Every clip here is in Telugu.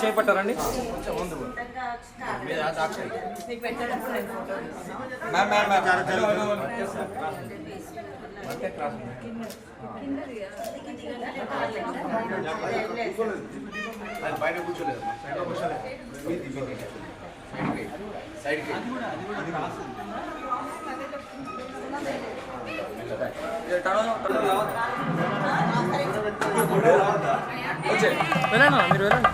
చేపట్టారండి. బయట కూర్చోలేదు సైడ్కి వెళ్ళండి మీరు వెళ్ళండి.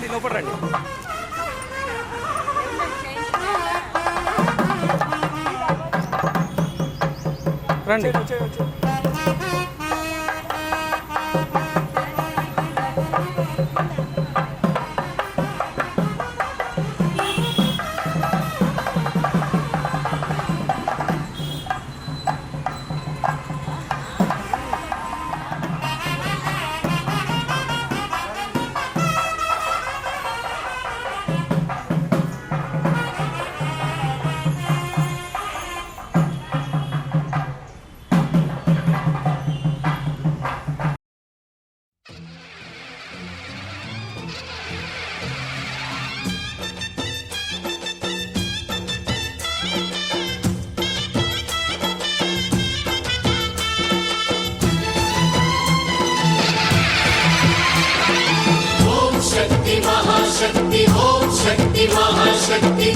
లోపల రండి. రండి. महाशक्ति ओम शक्ति महाशक्ति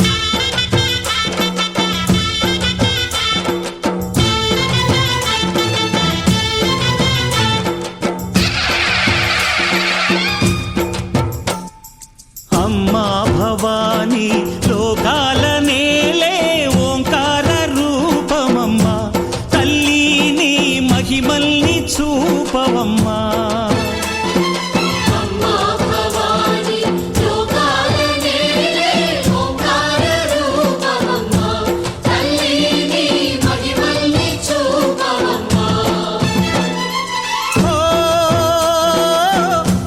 अम्मा भवानी लोकाल नेले ओंकार रूपमम्मा तल्लीनी महिमल्नि चूपवम्मा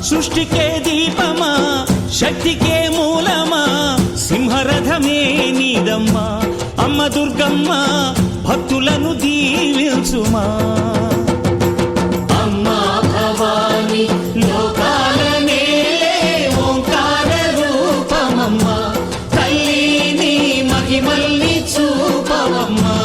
సృష్టికే దీపమా శక్తికే మూలమా సింహరథమే నీదమ్మా అమ్మ దుర్గమ్మ భక్తులను దీవించుమా అమ్మా భవాని లోకాల నేలే ఓంకార రూపమమ్మ తల్లిని మహిమల్ని చూపవమ్మా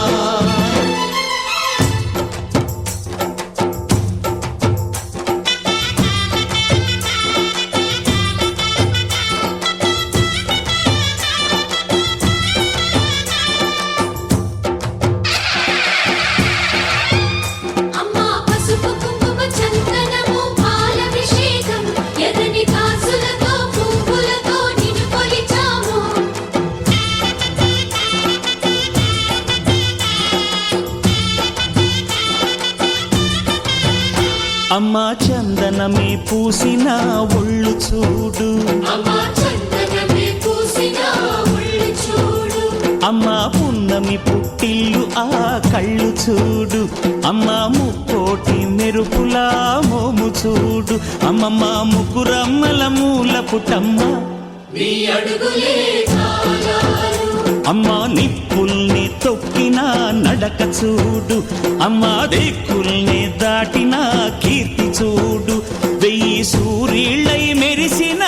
అమ్మా చందనమే పూసిన ఒళ్ళు చూడు అమ్మా పున్నమి పుట్టిల్లు ఆ కళ్ళు చూడు అమ్మా ముక్కోటి మెరుపులా మోము చూడు అమ్మమ్మ ముగ్గురమ్మల మూల పుట్టమ్మ అమ్మా నిప్పుల్ని తొక్కిన నడక చూడు అమ్మా దిక్కుల్ని దాటిన కీర్తి చూడు వెయ్యి సూర్యుళ్ళై మెరిసిన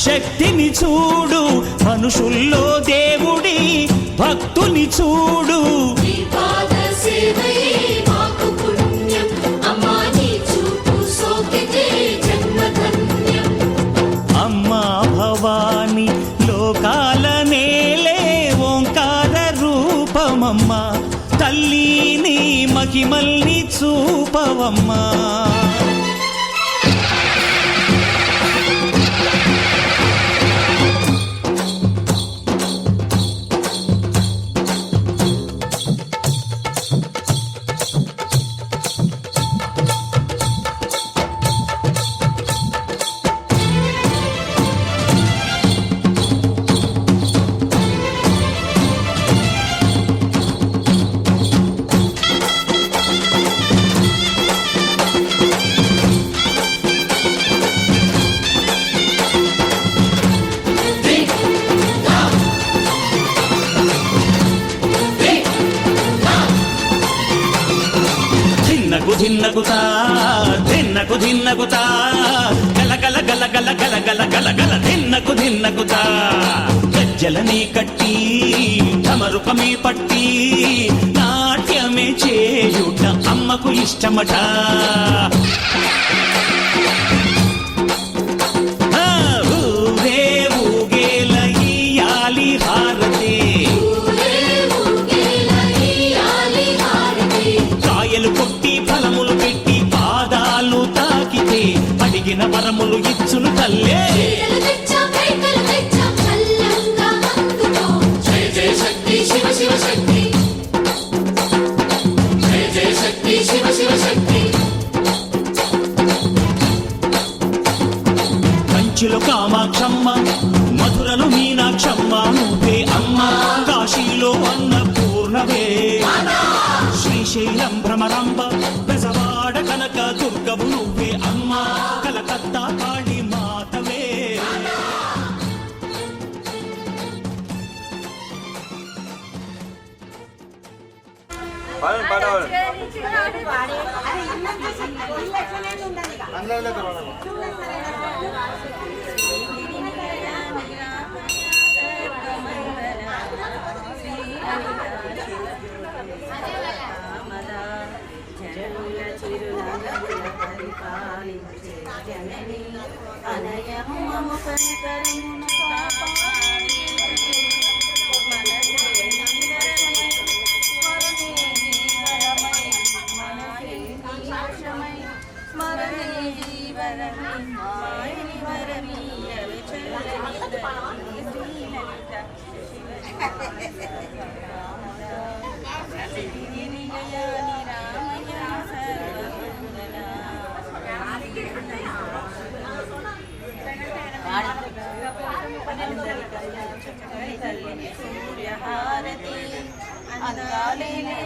శక్తిని చూడు మనుషుల్లో దేవుడి భక్తుని చూడు అమ్మా భవాని లోకాల నేలే ఓంకార రూపమమ్మ తల్లిని మహిమల్ని చూపవమ్మా ధిన్నకు ధిన్నకుతా ధిన్నకు ధిన్నకుతా గల గల గల గల గల గల గల గల ధిన్నకు ధిన్నకుతా గజ్జలని కట్టి తమరుపమే పట్టి నాట్యమే చేయుట అమ్మకు ఇష్టమట ఊరే ఊగేల ఇయ్యాలి హారతి కాయలు కొట్టి ఫలములు పెట్టి పాదాలు తాకితే అడిగిన వరములు ఇచ్చును తల్లే జయ జయ శక్తి శివ శివ శక్తి జయ జయ శక్తి శివ శివ శక్తి కంచిలో కామాక్షమ్మ మధురలో మీనాక్షమ్మ నువ్వే అమ్మ కాశీలో అన్నపూర్ణవే శ్రీశైలం భ్రమరాంబ బెజవాడ కనక దుర్గవు నువ్వే అమ్మ కలకత్తా కాళీ మాతవే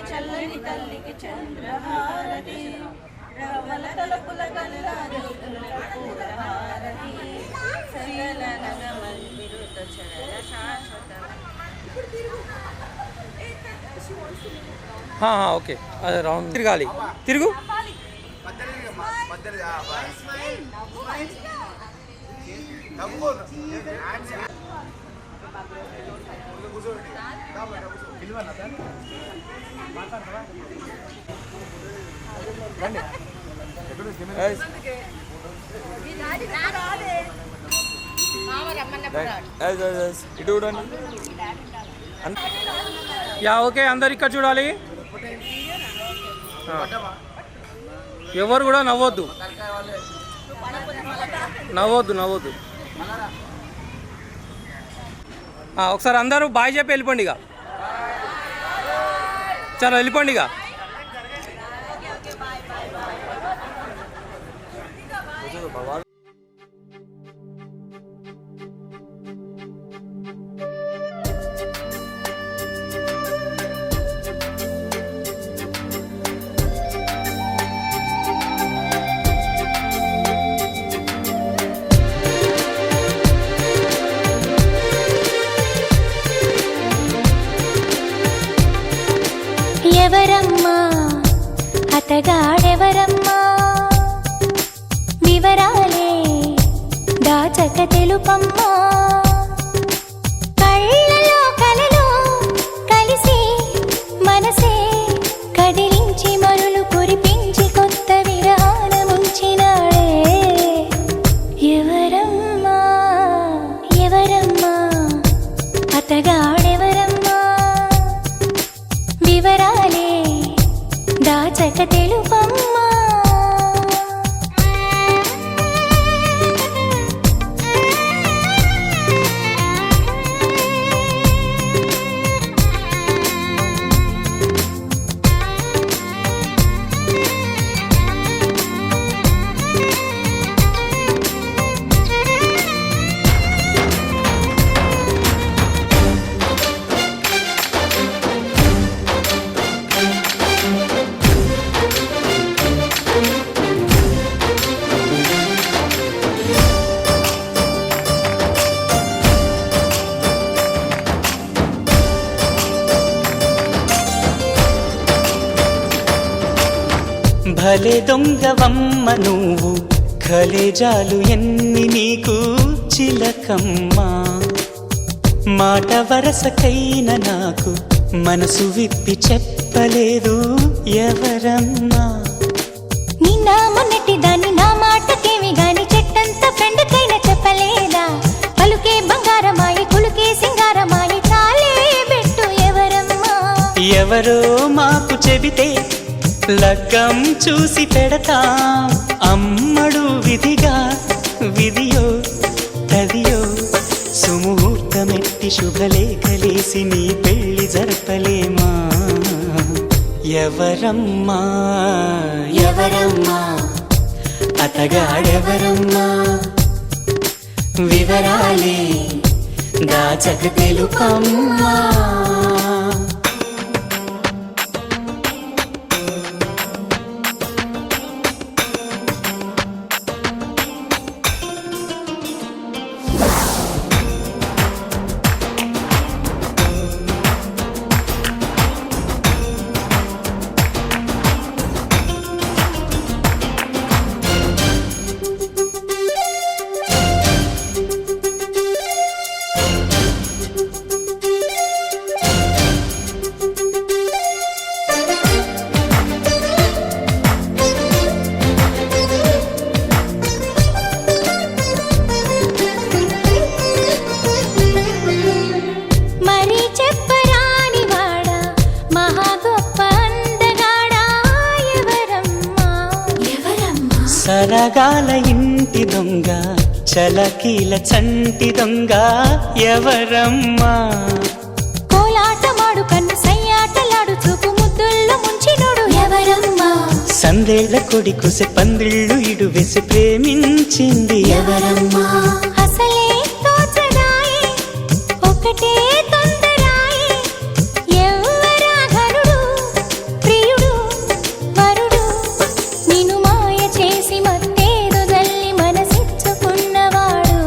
చల్లని తల్లికి చంద్రహారతి రవల తలపుల గల్లారతి సకల నగమందిరుత చరణ శాశ్వత ఓకే అదే రౌండ్ తిరగాలి తిరుగు ఇటు చూడండి యా ఓకే అందరు ఇక్కడ చూడాలి ఎవరు కూడా నవ్వొద్దు నవ్వొద్దు నవ్వొద్దు ఒకసారి అందరూ బాయ్ చెప్పి వెళ్ళిపోండి ఇక చాలా వెళ్ళిపోండి ఇక ఎవరమ్మా అతగాడెవరమ్మా వివరాలే దాచక తెలుపమ్మా కళ్ళలో కలలో కలిసి మనసే కదిలించి మరులు కురిపించి కొత్త విరానముంచినాడే ఎవరమ్మా ఎవరమ్మా అతగాడెవరమ్మా వివరాలే దాచక తెలుపమ్మా భలే దొంగవమ్మ నువ్వు ఖలేజాలు ఎన్ని నీకు చిలకమ్మా మాట వరసకైన నాకు మనసు విప్పి చెప్పలేదు ఎవరమ్మా నిన్న మొన్నటి దాన్ని నా మాటకేమి గాని చెట్టంత ఫ్రెండ్కైనా చెప్పలేదా పలుకే బంగారమాయి కులుకే సింగారమాయి చాలే బెట్టు ఎవరమ్మా ఎవరో మాకు చెబితే లగ్గం చూసి పెడతాం అమ్మడు విధిగా విధియో తదియో సుముహూర్తమెట్టి శుభలేఖలేసి నీ పెళ్లి జరపలేమా ఎవరమ్మా ఎవరమ్మా అతగాడెవరమ్మా వివరాలే దాచక తెలుపమ్మా సరగాల ఇంటి దొంగ చలకీల చంటి దొంగ ఎవరమ్మా కోలాటమాడు కన్ను సయ్యాటలాడు చూపు ముద్దుల్లో ముంచినోడు ఎవరమ్మా సందేళ్ల కొడి కుసె పందిళ్ళు ఇడు వెసి ప్రేమించింది ఎవరమ్మా అసలే తోచడాయే ఒకటే తొందరాయే ఎవరా ఘనుడు ప్రియుడు వరుడు నిన్ను మాయ చేసి మత్తేదో జల్లి మనసిచ్చుకున్నవాడు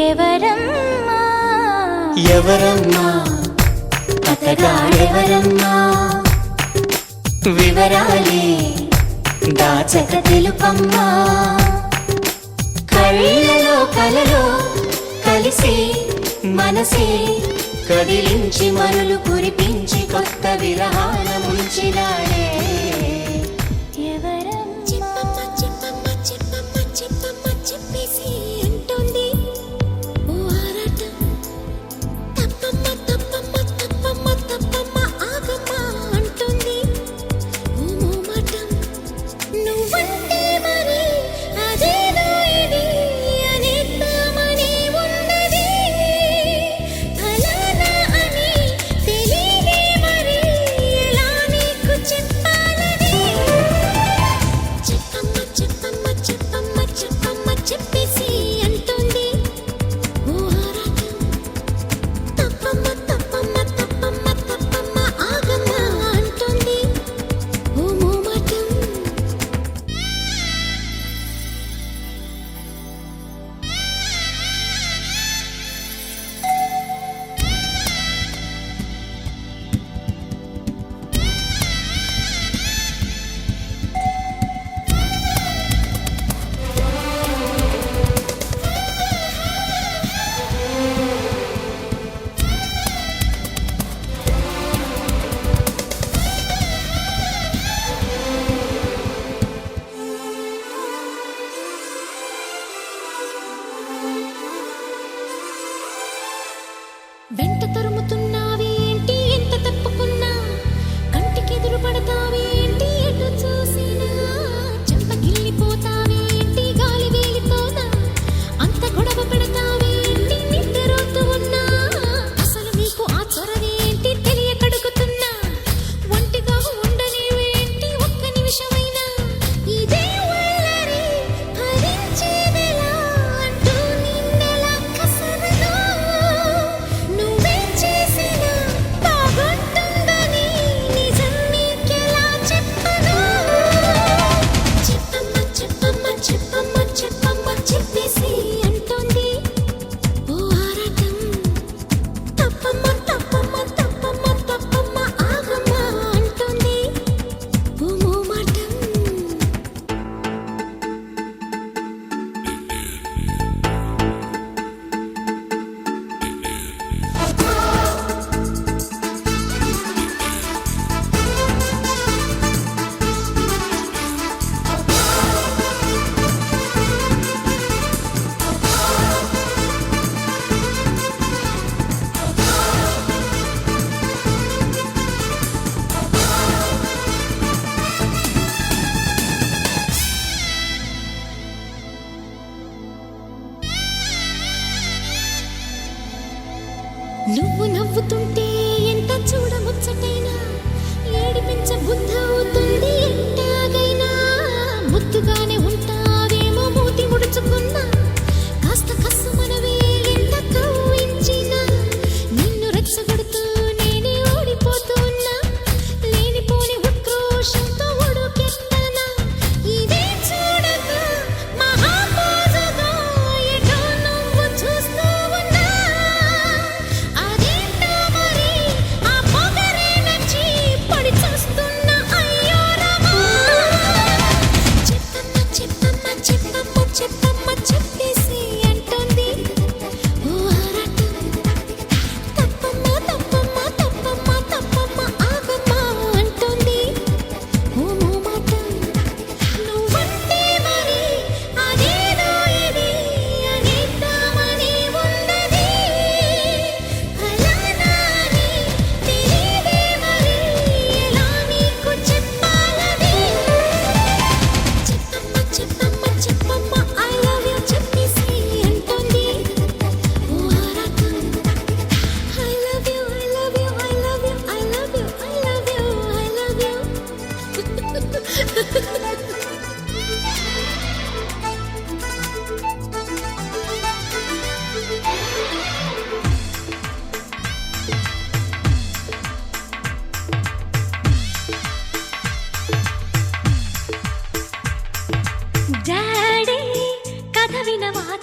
ఎవరమ్మా ఎవరమ్మా అతగాడెవరమ్మా వివరాలే దాచక తెలుపమ్మా కళ్ళలో కలలో కలిసి మనసే కదిలించి మరులు కురిపించి కొత్త విరహాన ముంచినాడే చెప్పేసి అంటుంది ఓ ఆరాటం తప్పమ్మ తప్పమ్మ తప్పమ్మ తప్పమ్మ ఆగమ్మ అంటుంది ఓ మోమాటం నువ్వంటే మరి అదేదో ఇది అనేద్దామని ఉన్నది ఫలానా అని తెలియదే మరి ఎలా నీకు చెప్ప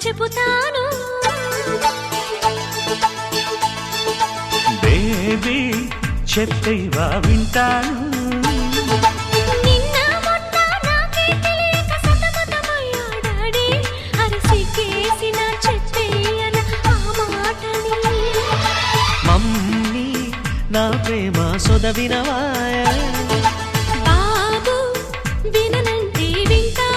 చెబుతాను. బేబీ చెప్పేవా వింటాను. నిన్న మొన్న నాకే తెలియక సతమతమయ్యా డాడీ, అరిసికేసిన చెప్పేయన ఆ మాటని. మమ్మీ నా ప్రేమ సొదవినవా, బాబు విననంటే వింటా.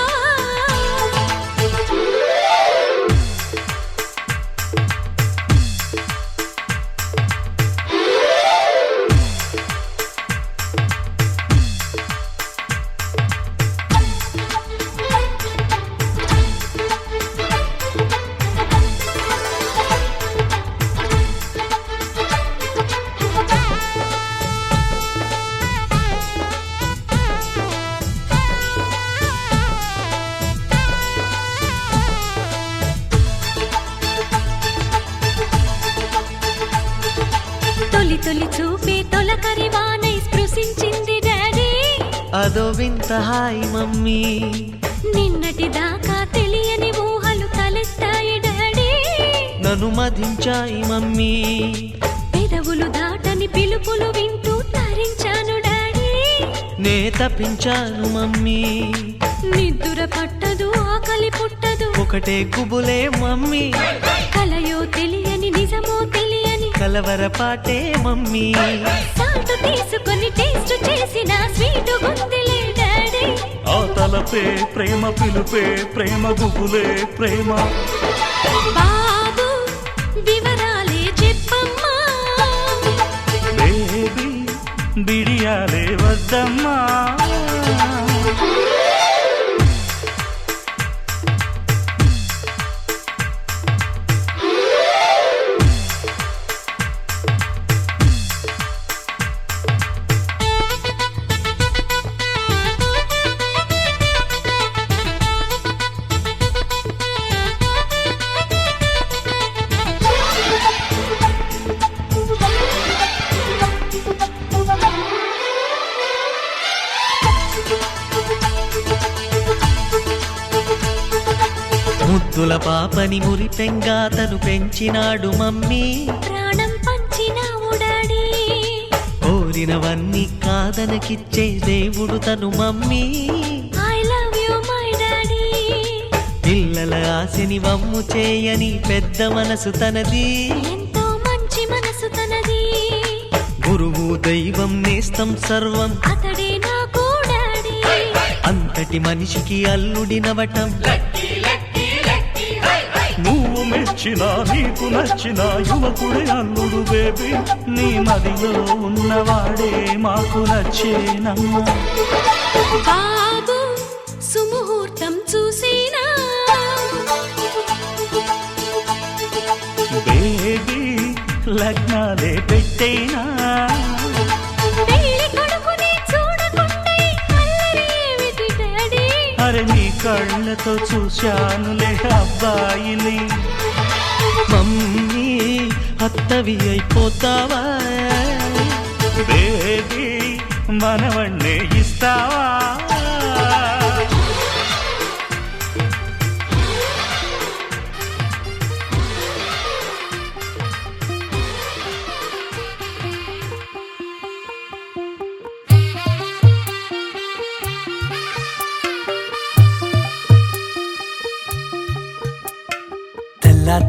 తొలి తొలి చూపే తొలకరి వానై స్పృశించింది డాడీ, అదో వింత హాయ్ మమ్మీ. నిన్నటి దాకా తెలియని ఊహలు తలెత్తాయి డాడీ, నన్ను మధించాయి మమ్మీ. పెదవులు దాటని పిలుపులు వింటూ తరించాను డాడీ, నే తప్పించాను మమ్మీ. నిద్దుర పట్టదు ఆకలి పుట్టదు, ఒకటే కుబులే మమ్మీ, కలయో తెలియని నిజమో తెలియని కలవర పాటే మమ్మీ. సాటు తీసుకొని టేస్ట్ చేసిన స్వీటు గుందిలే డాడీ. ఆ తలపే ప్రేమ పిలుపే ప్రేమ గుబులే ప్రేమ. బాబు వివరాలే చెప్పమ్మా, బేబీ బిడియాలే వద్దమ్మా. ముద్దుల పాపని మురిపెంగా తను పెంచినాడు మమ్మీ, ప్రాణం పంచినావు డాడీ. కోరినవన్నీ కాదనకిచ్చే దేవుడు తను mummy. I love you my daddy. పిల్లల ఆశని వమ్ము చేయని పెద్ద మనసు తనది, ఎంతో మంచి మనసు తనది, గురువు దైవం నేస్తం సర్వం అతడే నాకు డాడీ. అంతటి మనిషికి అల్లుడినవటం, నువ్వు మెచ్చిన నీకు నచ్చిన యువకుడే అల్లుడు బేబీ. నీ మదిలో ఉన్నవాడే మాకు నచ్చేనమ్మా. బాబు సుముహూర్తం చూసినా, బేబీ లగ్నాలే పెట్టేనా. పెళ్లి కొడుకుని చూడకుంటే అల్లరి ఏమిటి డాడీ. అరే నీ కళ్ళతో చూశానులే అబ్బాయిని. మమ్మీ అత్తవి అయిపోతావా, బేబీ మనవన్నే ఇస్తావా.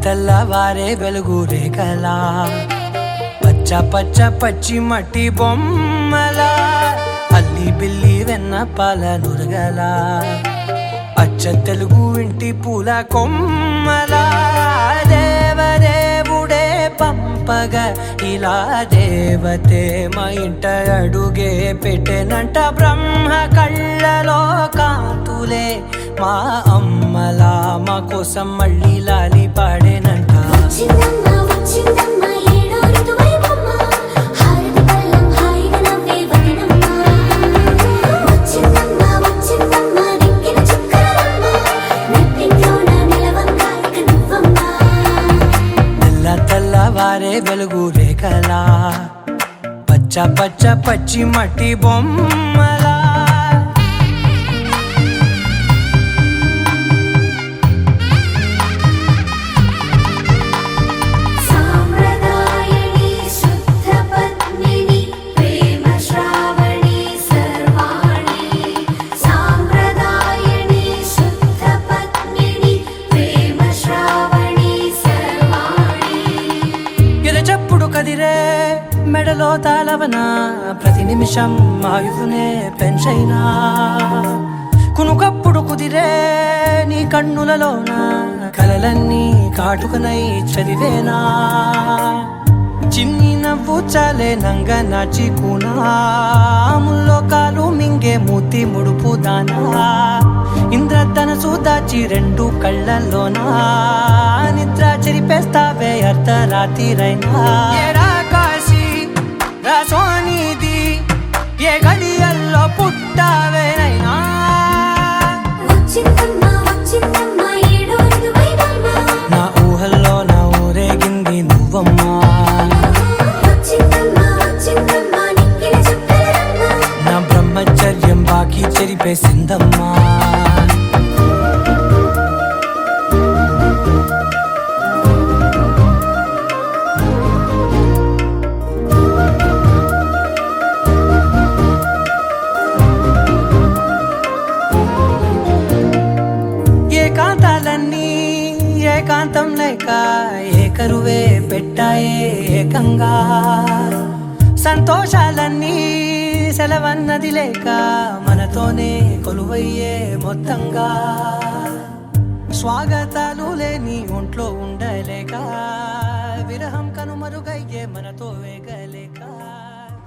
తెల్లవారే వెలుగు రేఖలా, పచ్చ పచ్చ పచ్చి మట్టి బొమ్మలా, అల్లి బిల్లి వెన్న పాల నురగలా, అచ్చ తెలుగు ఇంటి పూల కొమ్మలా, దేవదేవుడే పంపగా ఇలా దేవతే మా ఇంట అడుగే పెట్టెనంట. బ్రహ్మ కళ్ళలో కాంతులే మా అమ్మలా మా కోసం మళ్ళీ లాలి పాడేనంట. వచ్చిందమ్మ వచ్చిందమ్మ ఏడో ఋతువైవమ్మ, హారతి పళ్ళం హాయిగా నవ్వే వదనమ్మ. వచ్చిందమ్మ వచ్చిందమ్మ నెక్కిన చుక్కలమ్మ, నెట్టింట్లోన నిలవంగా ఇక నువ్వమ్మ. తెల్లవారే వెలుగు రేఖలా, పచ్చ పచ్చ పచ్చి మట్టి బొమ్మలా. నిమిషం ఆయుధునే పెంచైనా కునుకప్పుడు కుదిరే నీ కన్నులలోన కలలన్నీ కాటుకనై చదివేనా చిన్ని నవ్వు చాలే నంగ నాచి కూనాముల్లో కాలు మింగే మూతి ముడుపు దానా ఇంద్రధనసు దాచి రెండు కళ్ళల్లోనా నిద్ర చెరిపేస్తావే అర్ధరాత్రిరైనా ఏరా కాశీ రా సోనిది ఏ గడియల్లో పుట్టావేనైనా వచ్చిందమ్మా వచ్చిందమ్మా ఏడో ఋతువైవమ్మా నా ఊహల్లో నా ఊరేగింది నువ్వమ్మా వచ్చిందమ్మా వచ్చిందమ్మా నిక్కిన చుక్కలమ్మా నా బ్రహ్మచర్యం బాకీ చెరిపేసిందమ్మా ఏకాంతాలన్నీ ఏకాంతం లేక ఏకరువే పెట్టాయే ఏకంగా సంతోషాలన్నీ సెలవన్నది లేక మనతోనే కొలువయ్యే మొత్తంగా స్వాగతాలు లేని ఒంట్లో ఉండలేక విరహం కనుమరుగయ్యే మనతో వేగలేక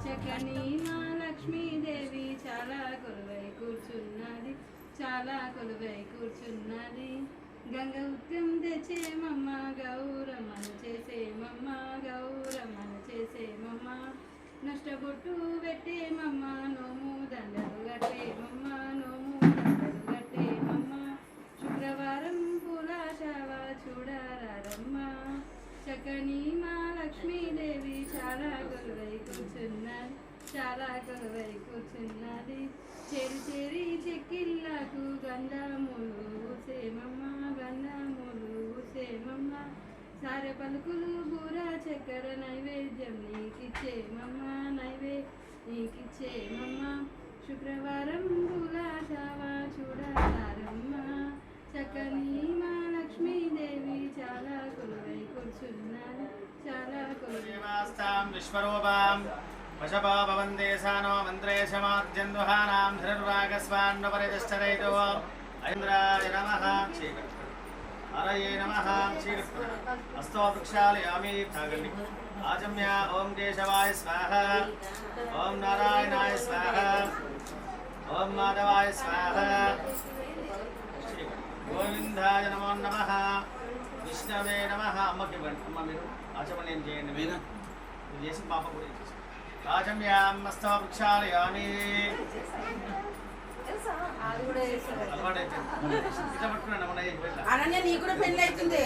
చక్కని మా లక్ష్మీదేవి చాలా కొలువై కూర్చున్నది చాలా కొలువై కూర్చున్నది గంగ ఉత్యం తెచ్చేమమ్మ గౌరమ్మను చేసేమమ్మ గౌరమ్మను చేసేమమ్మ నష్టబొట్టు పెట్టేమమ్మ నోము దండలు కట్టేమమ్మ నోము దండలు కట్టేమమ్మ శుక్రవారం పూల శావ చూడరారమ్మ చక్కని మా లక్ష్మీదేవి చాలా కొలువై కూర్చున్నది చాలా కొలువై కూర్చున్నది చేరి చేరి చెక్కిళ్ళకు గంధములు సేమమ్మ గంధములు సేమమ్మ సారె పలుకులు బూర చక్కెర నైవేద్యం నీకిచ్చేమమ్మ నీకిచ్చేమమ్మ శుక్రవారం పూల శావ చూడారమ్మ చక్కని మా లక్ష్మీదేవి చాలా కొలువై కూర్చున్నది చాలా కొలువై విశ్వరూపాం వశపో భవంతే సానో మంత్రేశమార్జన్దుహానాం ధనుర్వాగస్వాన్నపరితిష్టరైతో ఐంద్రాయ నమః చీకటి హరయే నమః చీకటి హస్తో వృక్షాలయామి తాగండి ఆచమ్య ఓం కేశవాయ స్వాహ ఓం నారాయణాయ స్వాహ ఓం మాధవాయ స్వాహ గోవిందాయ నమో నమః విష్ణవే నమః అమ్మకి ఇవ్వండి అమ్మ మీరు ఆచమనం ఏం చేయండి మీరు చేసి పాప కూడా చేసి రాజమ్యాం మస్తవ వృక్షాలయామి అనన్య నీకు కూడా పెళ్ళి అవుతుంది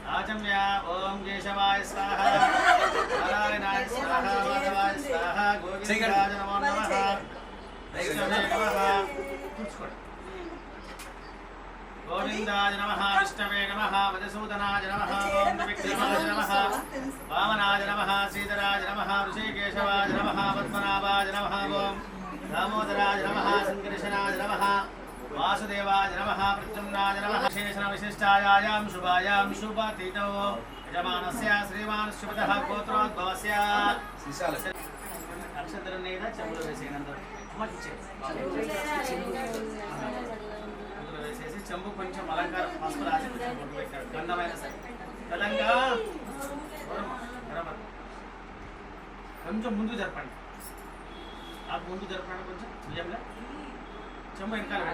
రాజమ్య ఓం కేశవాయ స్వాహ నారాయణాయ స్వాహ మాధవాయ స్వాహ గోవిందాయ నమో నమః విష్ణవే నమః గోవిందాయ నమః విష్ణవే నమః మధుసూదనాయ నమః ఓం విక్రమాయ నమః వామనాయ నమః శ్రీధరాయ నమః ఋషికేశవాయ నమః పద్మనాభాయ నమః ఓం దామోదరాయ నమః సంకర్షణాయ నమః వాసుదేవాయ నమః ప్రద్యుమ్నాయ నమః విశేషణ విశిష్టాయాం శుభాయాం శుభాతీతో యజమానస్య శ్రీమాన్ శుభతః గోత్రోద్భవస్య నక్షత్రం మీద చెంబులు వేసేనందరూ వేసేసి చెంబు కొంచెం అలంకారం పసుపు రాసి కొంచెం బొట్టు పెట్టాడు గంధమైన సరే తెలంగాణ కొంచెం ముందు జరపండి ఆ ముందు జరపండి కొంచెం నిజంగా చెంబు వెనకాల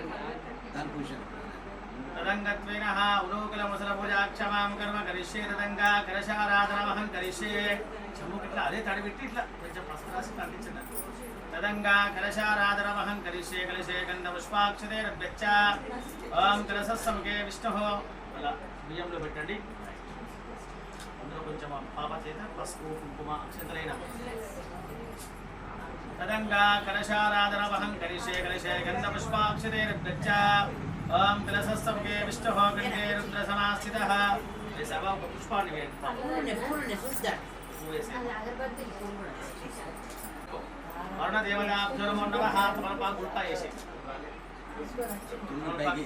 తదంగత్వేన ఉలోకల ముసల పూజాక్షమాం కర్మ కరిష్యే తదంగా కలశారాధనమహం కరిష్యే చెంబు ఇట్లా అదే తడిపెట్టి ఇట్లా కొంచెం పసుపు రాసి అందించండి తదంగా కలశారాధనమహం కరిష్యే కలశే గంధ పుష్పాక్షతే రభ్యచ్చ ఓం కలసస్సముఖే విష్ణుః అలా బియ్యంలో పెట్టండి అందులో కొంచెం పాప చేత పసుపు కుంకుమ అక్షంతలైన తదంగా కలశారాధనమహం కరిష్యే కలశే గంధ పుష్పాక్షతే రభ్యచ్చ ఓం కలసస్సముఖే విష్ణుః కంఠే రుద్ర సమాస్థితః సభ పుష్పాన్ని వేయండి వరుణ దేవతాభ్యో నమః తమలపాకు ఉల్టా వేసి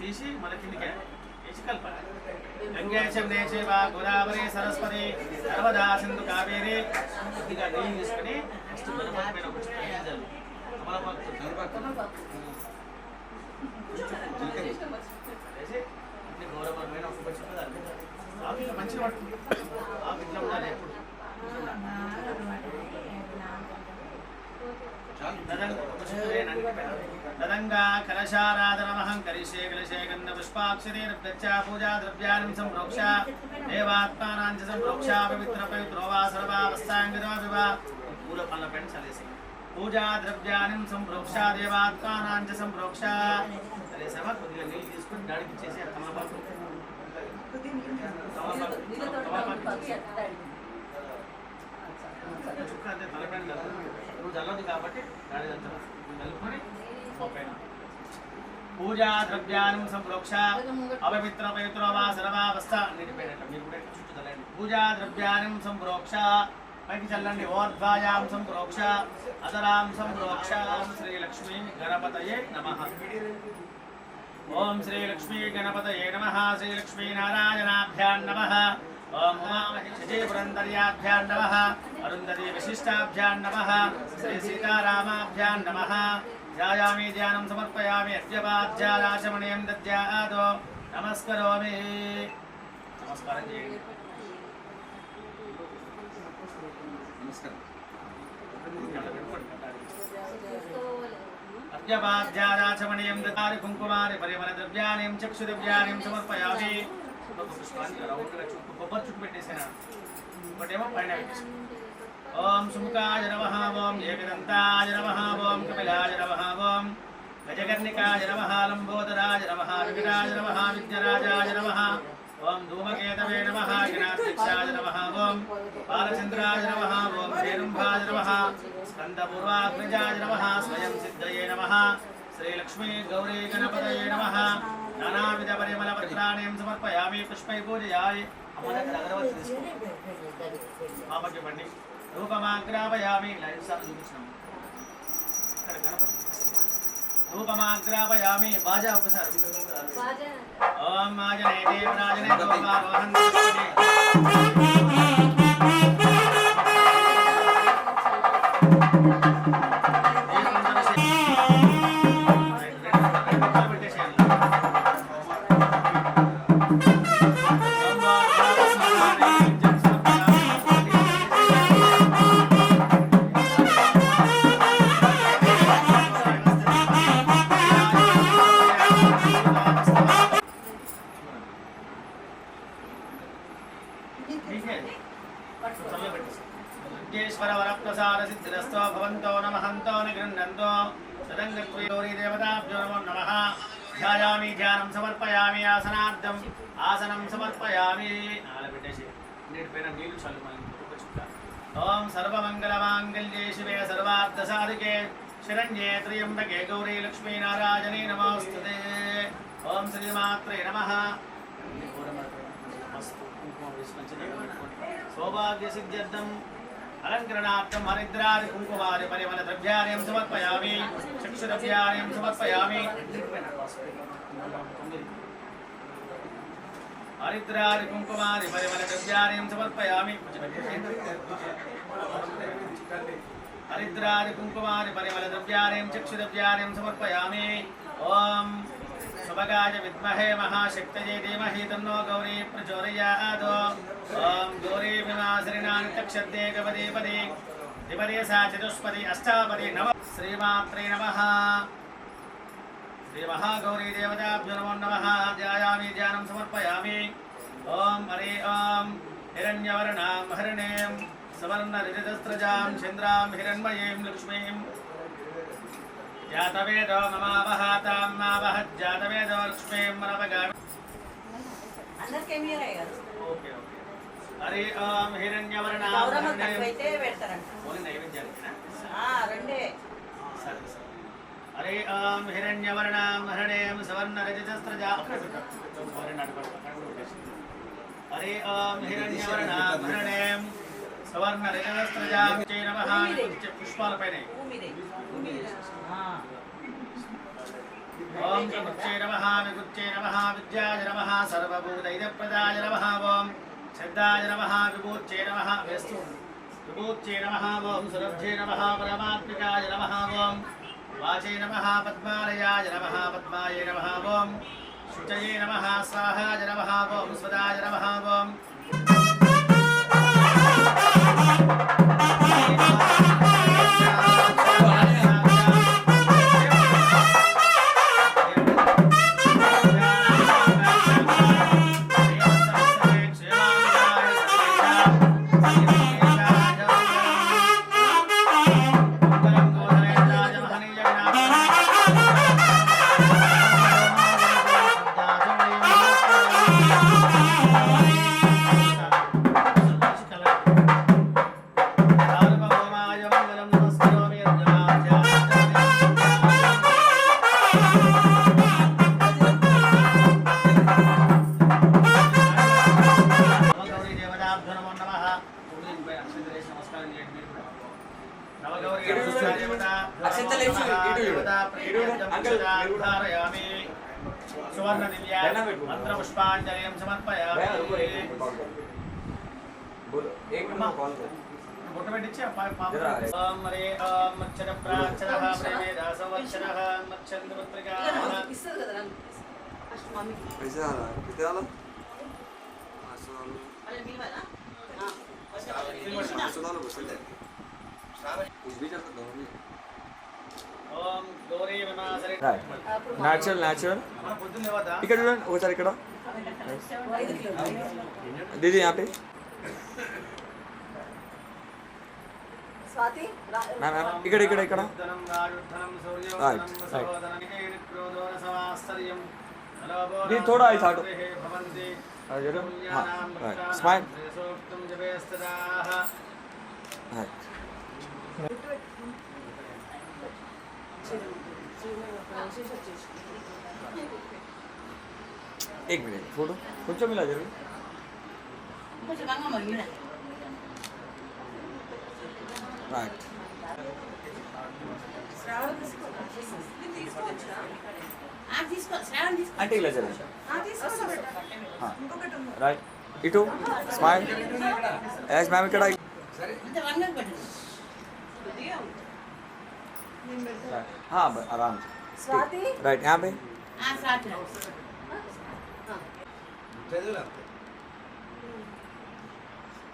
తీసి మళ్ళీ కిందికి వేసి నుంచి కలపాలి. గంగే చమ్నే చైవ గోదావరి సరస్వతి నర్మదా సింధు కావేరి. కొద్దిగా నీళ్ళు తీసుకొని నెక్స్ట్ గణపతి పైన ఒక చుక్క నీళ్ళు చల్లు. వేసి అన్ని గౌరవం పైన ఒక చుక్క చల్లు. ఆకు ఇట్లా మంచిగా పడుతుంది. ఆకు ఇట్లా ఉండాలి ఎప్పుడు. తదంగా కలశారాధనమహం కరిష్యే కలశే గంధ పుష్పాక్షరేర్గచ్చ పూజా ద్రవ్యాన్ని సంప్రోక్ష దేవాత్మానాం చ సంప్రోక్ష పవిత్ర పవిత్రో వా సర్వావస్థాంగదో వివా. పూల పళ్ళ పైన చల్లేసి పూజా ద్రవ్యాన్ని సంప్రోక్ష దేవాత్మానాం చ సంప్రోక్ష చల్లేసామా. కొద్దిగా నీళ్ళు తీసుకుని దాడికి చేసి తమలపాకు చుక్క అంతే తలపైన నువ్వు చల్లదు కాబట్టి దాడి కలుపుకొని పూజా ద్రవ్యాన్ని సంప్రోక్ష అపవిత్ర పవిత్ర వా సర్వావస్థ నిండిపోయినట్టు మీరు కూడా చుట్టూ చల్లండి. పూజా ద్రవ్యాన్ని సంప్రోక్ష పైకి చల్లండి. ఓర్ధ్వాయాం సంప్రోక్ష అదరాం సంప్రోక్ష. శ్రీలక్ష్మీ గణపతయే నమః. ఓం శ్రీలక్ష్మీ గణపతయే నమః. శ్రీలక్ష్మీ నారాయణాభ్యాం నమః. ఓం ఉమామహేశ్వరీ పురందర్యాభ్యాం నమః. అరుంధతి విశిష్టాభ్యాం నమః. శ్రీ సీతారామాభ్యాం నమః. ధ్యాయామి ధ్యానం సమర్పయామి. అద్యపాధ్యారాచమణీయం దద్యాదో నమస్కరోమి. నమస్కారం చేయండి. అద్యపాధ్యారాచమణీయం దదారి కుంకుమారి పరిమళ ద్రవ్యాన్ని చక్షుద్రవ్యాన్ని సమర్పయామి. పుష్పాన్ని రౌండ్గా చుట్టూ కొబ్బరి చుట్టూ పెట్టేసాను. ఒకటేమో పైన పెట్టేసాను. ఓం సుముఖాయ నమః. ఓం ఏకదంతాయ నమః. ఓం కపిలాయ నమః. ఓం గజకర్ణికాయ నమః. లంబోదరాయ నమః. వికటాయ నమః. విద్యరాజాయ నమః. ఓం ధూమకేతవే నమః. గణాధ్యక్షాయ నమః. ఓం బాలచంద్రాయ నమః. ఓం రేణుంభాయ నమః. స్కందపూర్వాగ్రజాయ నమః. స్వయం సిద్ధయే నమః. శ్రీలక్ష్మీ గౌరీ గణపతయే నమః. నానావిధ పరిమళ పత్రాణ్యం సమర్పయామి. పుష్పై పూజయామి. అమ్మ దగ్గర అగరవత్తి తీసుకోండి. పాపకి బండి రూపమాగ్రాపయామి. లైవ్ సార్ చూపించినాము ఇక్కడ గణపతి. రూపమాగ్రాపయామి. బాజా ఒకసారి. ఓం మాజనే దేవరాజనే గోపారోహన్ విఘ్నేశ్వర వరప్రసాద సిద్ధిరస్తో భవంతో నమఃంతో నిగృహ్ణంతో సదంగత్వయోరి దేవతాభ్యో నమో నమః. ధ్యాయామి ధ్యానం సమర్పయామి. ఆసనార్థం ఆసనం సమర్పయామి. పెట్టేసి నీటిపైన నీళ్లు చల్లు మళ్ళీ ఒక చుక్క. ఓం సర్వమంగళమాంగళ్యే శివే సర్వార్థ సాధికే శరణ్యే త్ర్యంబకే గౌరీ లక్ష్మీ నారాయణే నమోస్తుతే. ఓం శ్రీమాత్రే నమః. సౌభాగ్య సిద్ధ్యర్థం అలంకరణార్థం హరిద్రాది కుంకుమాది పరిమళ ద్రవ్యాన్ని సమర్పయామి. చక్షుద్రవ్యాన్ని సమర్పయామి. హరిద్రాది కుంకుమాది పరిమళ ద్రవ్యాన్ని సమర్పయామి. హరిద్రాది కుంకుమాది పరిమళ ద్రవ్యాన్ని చక్షుద్రవ్యాన్ని సమర్పయామి. ఓం శుభగాయ విద్మహే మహాశక్తయే ధీమహి తన్నో గౌరీ ప్రచోదయాత్. ఓం గౌరీ వినాశరిణాని తక్షద్దే గపదే పదే దిపదే సా చతుష్పది అష్టాపది నవ. శ్రీమాత్రే నమః. శ్రీ మహాగౌరీ దేవతాభ్యో నమో నమః. ధ్యాయామి ధ్యానం సమర్పయామి. ఓం హరి ఓం హిరణ్యవర్ణాం హరిణీం సవర్ణరజతస్రజాం చంద్రాం హిరణ్మయీం లక్ష్మీం జాతవేదో మమావహ తాం మావహ జాతవేదో లక్ష్మీం మనవగామి. Okay okay. హరి ఓం హిరణ్యవర్ణాం హరిణీం ఓన్లీ నైవేద్యానికేనా? సరే సరే. హరి ఓం హిరణ్యవర్ణాం హరిణీం సవర్ణరజతస్రజాం. హరి ఓం హిరణ్యవర్ణాం హరిణీం సవర్ణరజతస్రజాం నమః. పుష్పాలపైన ఓం త్రిముఖ్యై నమః విగుచ్ఛై నమః విద్యాయ నమః సర్వభూతైదప్రదాయ నమః ఓం శ్రద్ధాయ నమః విభూత్యై నమః విభూత్యై నమః ఓం సురభ్యై నమః పరమాత్మికాయ నమః ఓం వాచై నమః పద్మాలయాయ నమః పద్మాయై నమః ఓం శుచయే నమః స్వాహాయ నమః ఓం స్వదాయ నమః ఓం సువర్ణ దివ్య మంత్ర పుష్పాంజలిం సమర్పయామి బొట్టు పెట్టించి ఓం హరే ఓం మచ్చర ప్రాచరః ప్రేమే దాసవచ్చరః మచ్చంద పుత్రికా ఓం గౌరీ విమాసరి న్యాచురల్ మన పొద్దున్న లేవదా ఇక్కడ చూడండి ఒకసారి ఇక్కడ దీది यहाँ पे मैम ఇక్కడ ఇక్కడ ఇక్కడ ధనం రాజుధనం సూర్యోధనం Right. సహోదరం క్రోధోర సమాస్తర్యం దీది थोड़ा ऐसा हटो భవంతి हाँ राइट स्माइल సూక్తం జపేస్తదాః राइट एक मिनट फोटो కొంచెం ఇలా జరుగు రైట్ అంటే ఇలా జరుగు రైట్ ఇటు స్మైల్ యాస్ మ్యామ్ ఇక్కడ हाँ आराम से राइट यहाँ पे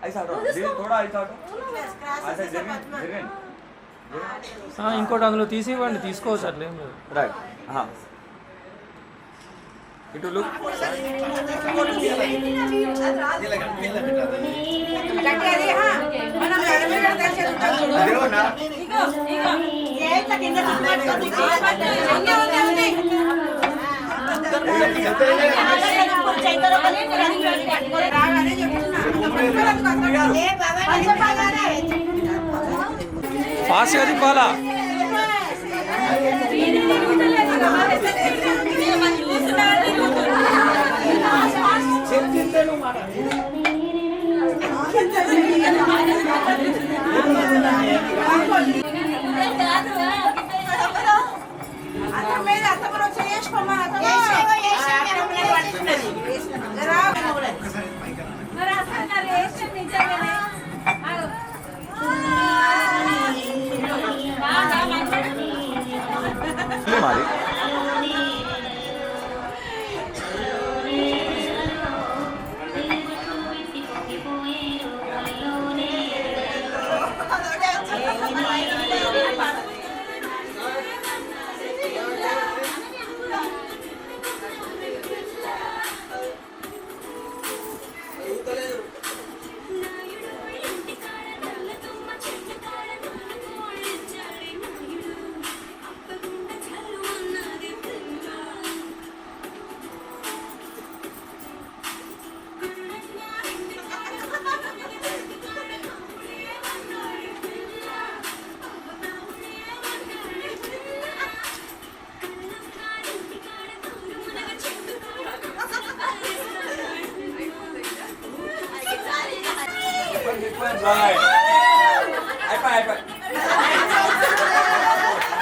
ऐसा हटो दीदी थोड़ा ऐसा हटो ऐसा जगह ఇంకోటి అందులో తీసి ఇవ్వండి తీసుకోవచ్చు అట్లేం లేదు राइट हाँ इटू लुक ఫాస్ట్గా తిప్పాలా मारी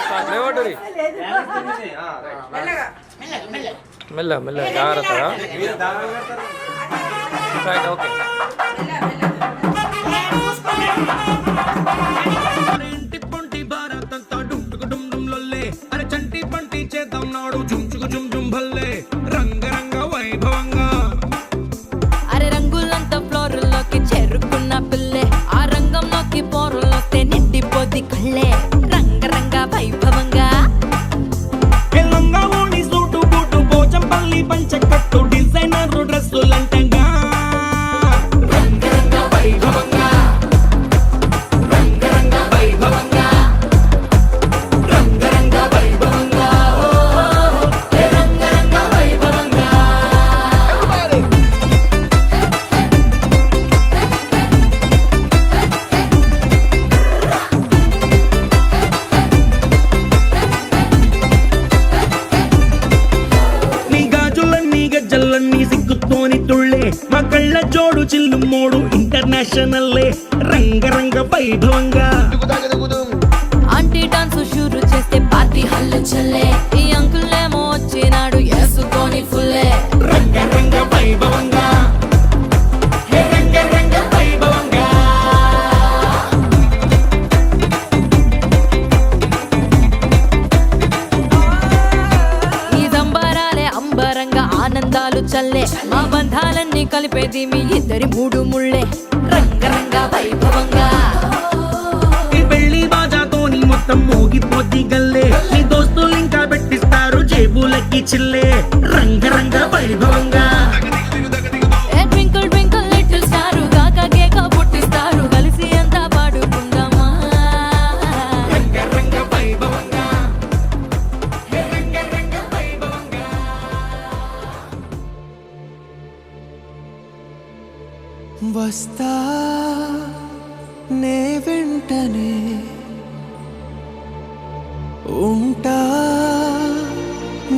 స్టార్ట్ లేవట్టురి మెల్ల మెల్ల జాగ్రత్తగా రైట్ ఓకే ఇంటి పొంటి భారతంతా డుంటుకు డుమ్ డుమ్ లొల్లే అరే చంటి పంటి చేద్దాం నాడు చుంచుకు జుమ్ జుమ్ భల్లే రంగరంగ వైభవంగా అరే రంగులంతా ఫ్లోర్లోకి చేరుకున్న పిల్లే ఆ రంగంలోకి పోరులోకి నిండిపోది కళ్ళే రంగరంగ వైభవంగా ఎల్లంగా ఓణి సూటు బూటు పోచంపల్లి పంచకట్టు డిజైనర్ డ్రెస్సులంటంగా రంగరంగ వైభవంగా రంగరంగ వైభవంగా రంగరంగ వైభవంగా రంగరంగ వైభవంగా నీ గాజులన్నీ గజ్జలన్నీ సిగ్గుతోని తుళ్ళే మా కళ్ళ జోడు చిల్లు మోడు ఇంటర్నేషనల్లే రంగరంగ వైభవంగా ఆంటీ డాన్స్ షురు చేస్తే పార్టీ హల్లు చల్లే ఈ అంకులేమో వచ్చినాడు వేసుకొని ఫుల్లే రంగరంగ వైభవంగా హే రంగరంగ వైభవంగా ఈ సంబరాలే అంబరంగా ఆనందాలు చల్లే మా బంధాలన్నీ కలిపేది మీ ఇద్దరి మూడు ముళ్ళే రంగరంగ వైభవంగా ఈ పెళ్లి బాజాతోని మొత్తం మోగిపోద్ది గల్లే నీ దోస్తులు ఇంకా పెట్టిస్తారు జేబులకి చిల్లే రంగరంగ వైభవంగా ఏ ట్వింకిల్ ట్వింకిల్ లిటిల్ స్టార్ కాక కేక పుట్టిస్తారు కలిసి అంతా పాడుకుందామా రంగరంగ వైభవంగా హే రంగరంగ వైభవంగా వస్తా నే వెంటనే ఉంటా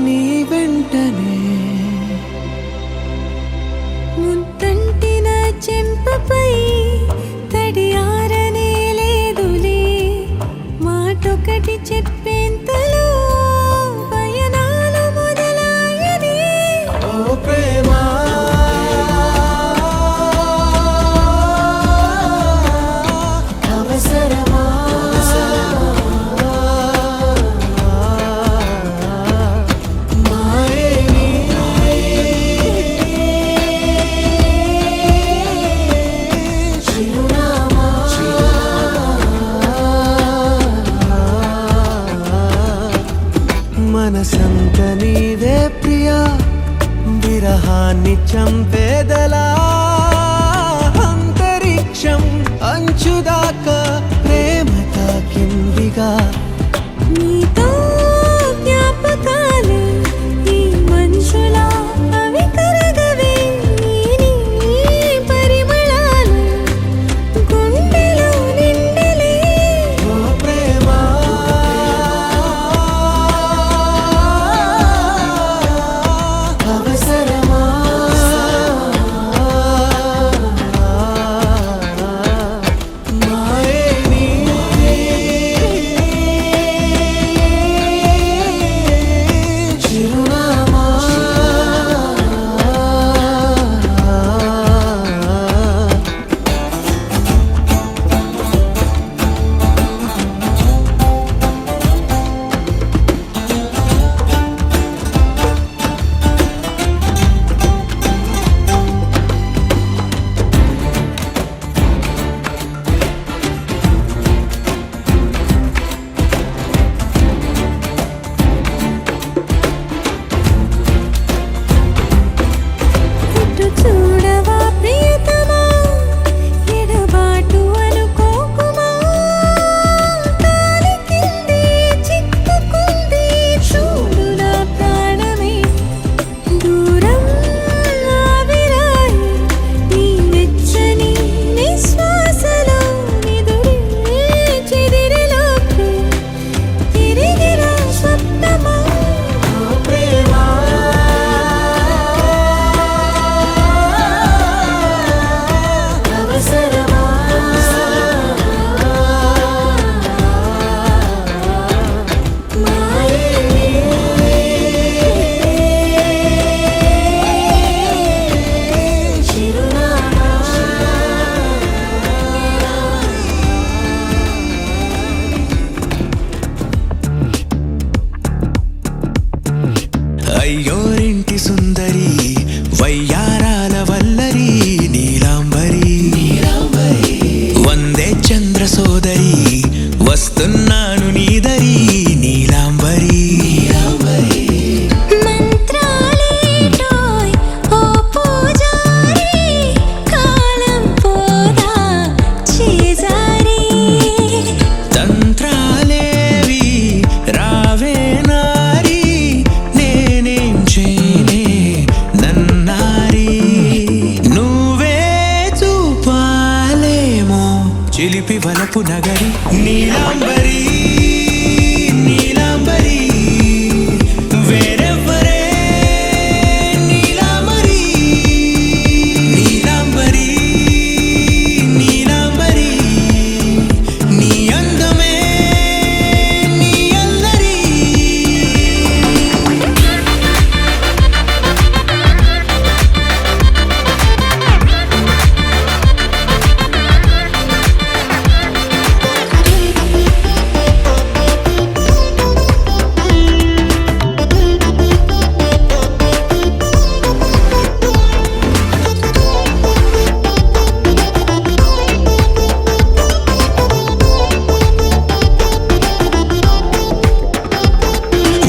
నీ వెంటనే ముద్దంటిన చెంపపై తడియారనే లేదులే మాటొకటి చెప్పేంతలో పయనాలు మొదలాయని ఓ ప్రేమ అవసరమా మాయేని చిరునామా మనసంత నీదే ప్రియా విరహాన్ని చంపేదలా అంతరిక్షం అంచుదాకా ప్రేమ తాకిందిగా నీతో జ్ఞాపకాలు ఈ మనుషుల అవి కరగవే నీ పరిమళాలు గుండెలో నిండలే ఓ ప్రేమ అవసరమా అయ్యోరింటి సుందరి వయ్యారాల వల్లరి నీలాంబరి వందే చంద్ర సోదరి వస్తున్నాను నీదరి నీలాంబరి మంత్రాలేటోయ్ ఓ పూజారి కాలం పోదా చేజారి తంత్రాలేవి రావే నారి నేనేం చేయనే నన్నారి నువ్వే చూపాలేమో చిలిపి వలపు నగరి నీలాంబరి నీలాంబరి వేరెవ్వరే నీలాంబరి నీలాంబరి నీలాంబరి నీ అందమే నీ అందరి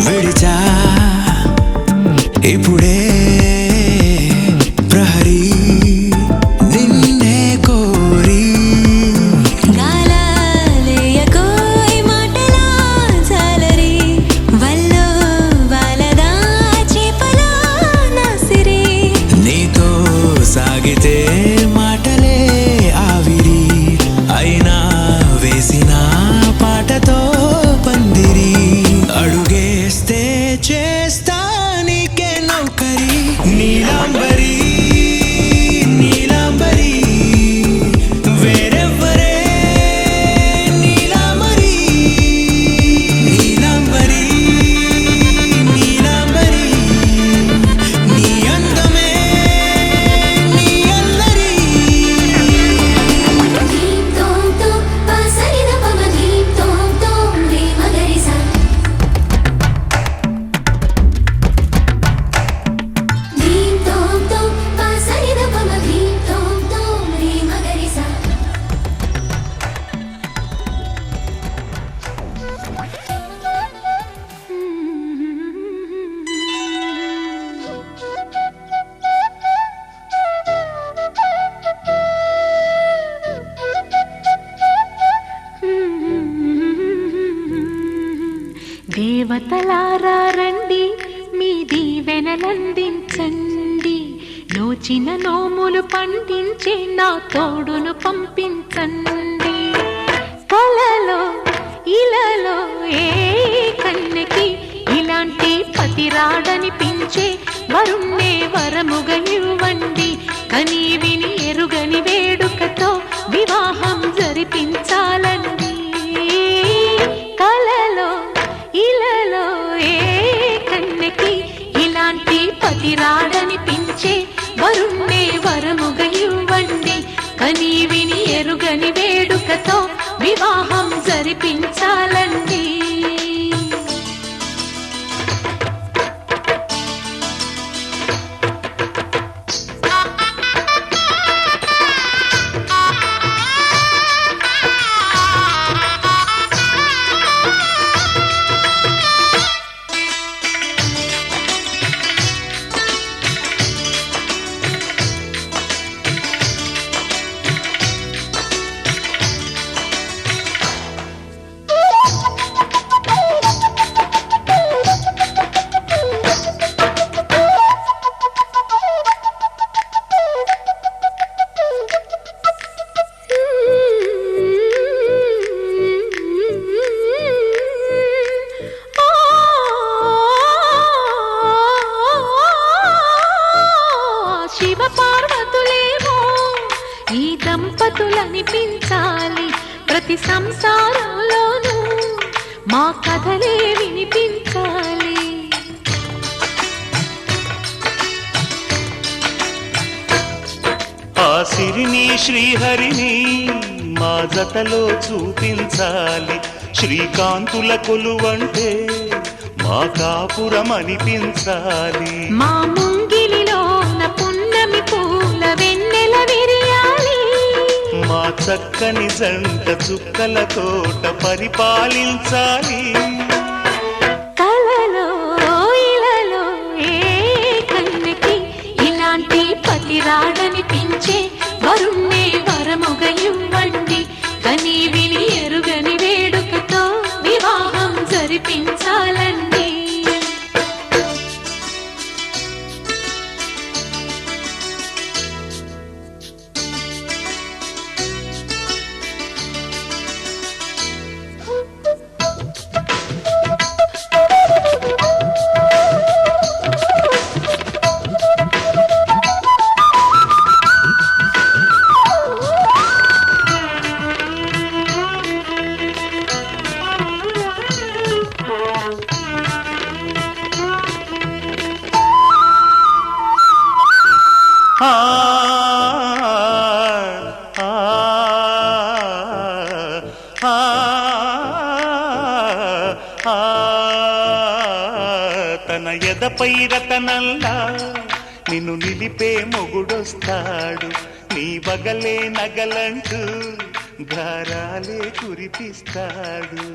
విడిచా ఇప్పుడే ప్రహరీ నిన్నే కోరి గాలాలేయకోయ్ మాటలా జాలరి వల్లో వాలదా చేపలా నాసిరి నీతో సాగితే మాటలే ఆవిరి అయినా వేసిన పాటతో పందిరి అడుగేస్తే చేస్తా నీకే నౌకరి నీలాంబరి నీలాంబరి వేరెవ్వరే నీలాంబరి నీలాంబరి నీలాంబరి నీ అందమే నీ అందరి ధీం తోం తోం పాసరిద పమ ధీం తోం తోం రే మగరిసా ధీం తోం తోం పాసరిద పమ ధీం తోం తోం రే మగరిసా దేవతలారా రండి మీ దీవెనలందించండి నోచిన నోములు పండించే నా తోడును పంపించండి కలలో ఇలలో ఏ కన్నెకి ఇలాంటి పతి రాడనిపించే వరుణ్ణే వరముగా ఇవ్వండి కని విని ఎరుగని వేడుకతో వివాహం జరిపించాలండి కలలో ఇలలో ఏ కన్నెకి ఇలాంటి పతి రాడనిపించే వరుణ్ణే వరముగా ఇవ్వండి కని విని ఎరుగని వేడుకతో వివాహం జరిపించాలండి దంపతులనిపించాలి ప్రతి సంసారంలోనూ మా కథలే వినిపించాలి ఆ సిరిని శ్రీహరిని మా జతలో చూపించాలి శ్రీకాంతుల కొలువంటే మా కాపురం అనిపించాలి. మా ముంగిలిలోన పున్నమి పూల వెన్నెల విరియాలి. మా చక్కని జంట చుక్కల తోట పరిపాలించాలి. కలలో ఇలలో ఏ కన్నెకి ఇలాంటి పతి రాడనిపించే వరుణ్ణే వరముగ ఇవ్వండి. కని విని ఎరుగని వేడుకతో వివాహం జరిపించాలండి. ఆ ఆ ఆ తన ఎదపై రతనల్లా నిన్ను నిలిపే మొగుడొస్తాడు. నీ బగలే నగలంటూ గారాలే కురిపిస్తాడు.